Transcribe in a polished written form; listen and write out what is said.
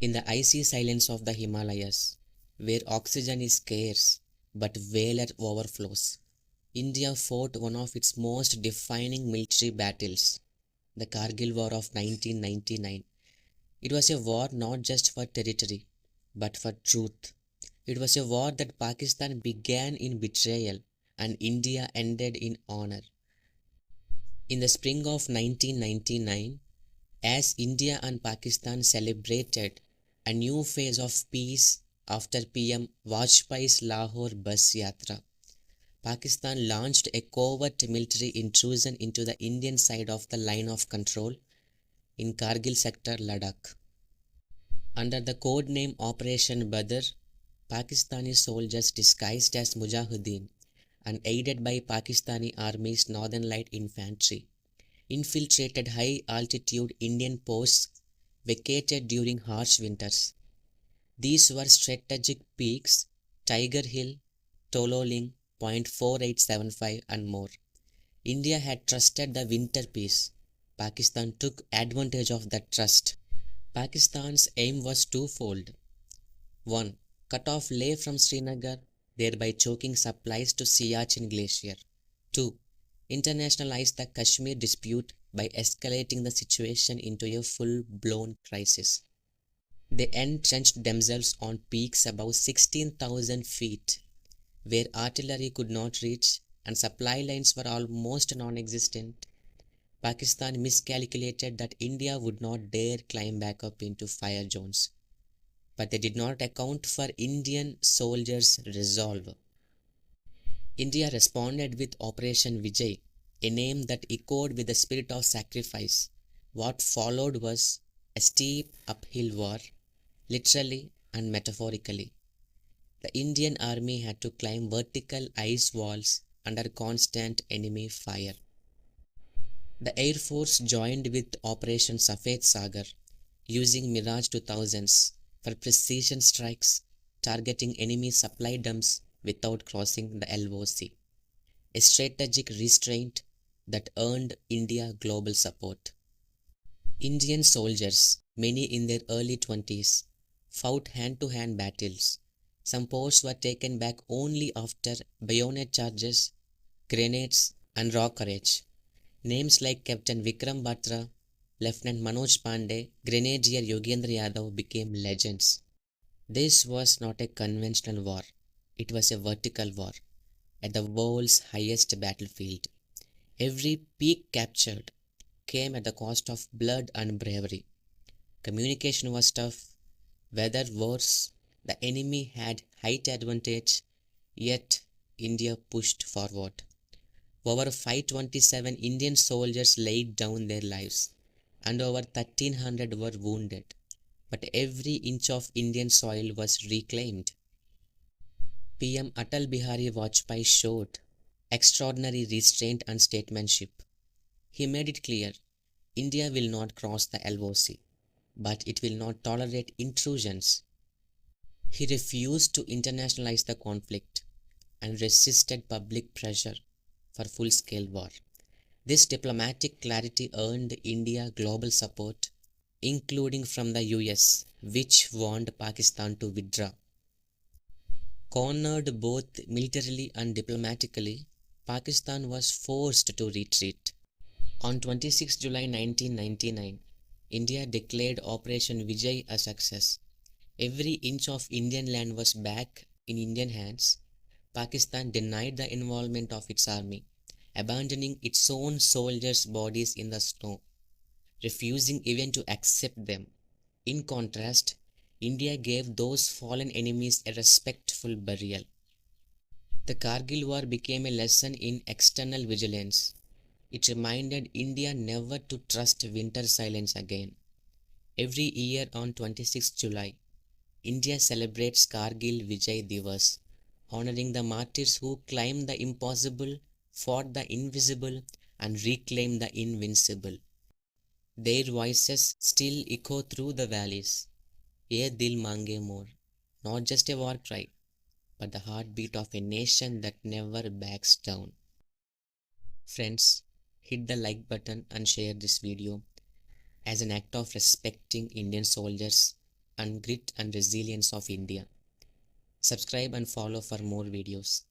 In the icy silence of the Himalayas, where oxygen is scarce but valor overflows, India fought one of its most defining military battles, the Kargil War of 1999. It was a war not just for territory, but for truth. It was a war that Pakistan began in betrayal and India ended in honor. In the spring of 1999, as India and Pakistan celebrated a new phase of peace after PM Vajpayee's Lahore bus yatra, Pakistan launched a covert military intrusion into the Indian side of the line of control in Kargil sector, Ladakh. Under the code name Operation Badr, Pakistani soldiers disguised as Mujahideen and aided by Pakistani Army's Northern Light Infantry infiltrated high altitude Indian posts vacated during harsh winters. These were strategic peaks Tiger Hill, Tololing, Point 4875, and more. India had trusted the winter peace. Pakistan took advantage of that trust. Pakistan's aim was twofold. 1. Cut off Leh from Srinagar, thereby choking supplies to Siachen Glacier. 2. Internationalize the Kashmir dispute by escalating the situation into a full-blown crisis. They entrenched themselves on peaks above 16,000 feet, where artillery could not reach and supply lines were almost non-existent. Pakistan miscalculated that India would not dare climb back up into fire zones. But they did not account for Indian soldiers' resolve. India responded with Operation Vijay, a name that echoed with the spirit of sacrifice. What followed was a steep uphill war, literally and metaphorically. The Indian army had to climb vertical ice walls under constant enemy fire. The Air Force joined with Operation Safed Sagar, using Mirage 2000s for precision strikes, targeting enemy supply dumps without crossing the LOC, a strategic restraint that earned India global support. Indian soldiers, many in their early 20s, fought hand-to-hand battles. Some posts were taken back only after bayonet charges, grenades, and raw courage. Names like Captain Vikram Batra, Lieutenant Manoj Pandey, Grenadier Yogendra Yadav became legends. This was not a conventional war, it was a vertical war at the world's highest battlefield. Every peak captured came at the cost of blood and bravery. Communication was tough, weather worse, the enemy had height advantage, yet India pushed forward. Over 527 Indian soldiers laid down their lives, and over 1,300 were wounded, but every inch of Indian soil was reclaimed. PM Atal Bihari Vajpayee showed extraordinary restraint and statesmanship. He made it clear, India will not cross the LOC, but it will not tolerate intrusions. He refused to internationalize the conflict and resisted public pressure for full-scale war. This diplomatic clarity earned India global support, including from the US, which warned Pakistan to withdraw. Cornered both militarily and diplomatically, Pakistan was forced to retreat. On 26 July 1999, India declared Operation Vijay a success. Every inch of Indian land was back in Indian hands. Pakistan denied the involvement of its army, abandoning its own soldiers' bodies in the snow, refusing even to accept them. In contrast, India gave those fallen enemies a respectful burial. The Kargil War became a lesson in external vigilance. It reminded India never to trust winter silence again. Every year on 26 July, India celebrates Kargil Vijay Divas, honoring the martyrs who climbed the impossible, fought the invisible, and reclaimed the invincible. Their voices still echo through the valleys. Ye Dil Mange More, not just a war cry, but the heartbeat of a nation that never backs down. Friends, hit the like button and share this video as an act of respecting Indian soldiers and grit and resilience of India. Subscribe and follow for more videos.